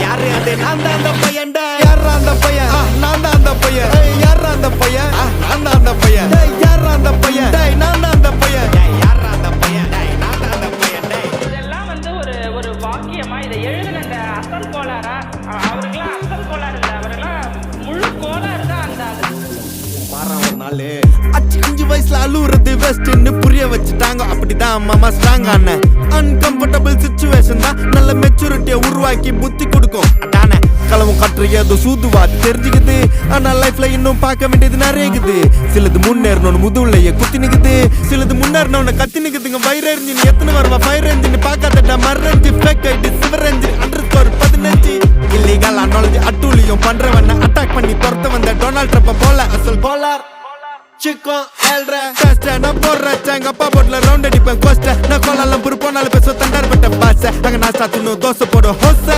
யாரு அது நான் தான் அந்த பையன்டா யாரா அந்த பையன் நான் தான் அந்த பையன் யாரா அந்த பையன் நான் தான் அந்த பையன் யாரா அந்த பையன் நான் தான் அந்த பையன் யாரா அந்த பையன் நான் தான் அந்த பையன் இதெல்லாம் வந்து ஒரு வாக்கியமா இதை எழுதின அந்த அசல் கோளாரா அவருக்கெல்லாம் அசல் கோளாறு இல்லை அவரெல்லாம் முழு கோளாறு தான் அந்த ஆளு. அச்சு 5 வயசுல அழுவுறது வெஸ்ட்னு புரிய வச்சுட்டாங்க அப்படிதான் மாமா ஸ்ட்ராங் ஆன அன்கம்ஃபர்டபிள் சிச்சுவேஷன் தான் நல்ல மெச்சூரிட்டியை உருவாக்கி புத்தி கொடுக்கும் அதானே களவும் கற்று ஏதோ சூதுவாது தெரிஞ்சுக்குது ஆனா லைஃப்ல இன்னும் பார்க்க வேண்டியது நிறையக்குது சிலது முன்னேறணும்னு முதுகுலையே குத்தி நிக்குது சிலது முன்னேறணும்னு கத்தி நிக்குதுங்க ஃபயர் என்ஜின் எத்தனை வருவா ஃபயர் என்ஜின் பார்க்காதடா மர்ரஞ்சி ஃபேக் ஐடி சிவரஞ்சி _15 இல்லீகல் நாலேஜ் அட்டூழியம் பண்றவன அட்டாக் பண்ணி துரத்த வந்த டொனால்ட் ட்ரம்ப் போல அசல் polar Chico, el re Teste, no borracha, en pa botla round de dip en costa Na cola la pur pona le peso tandar vete pase Haga nasa tu no doso por hosa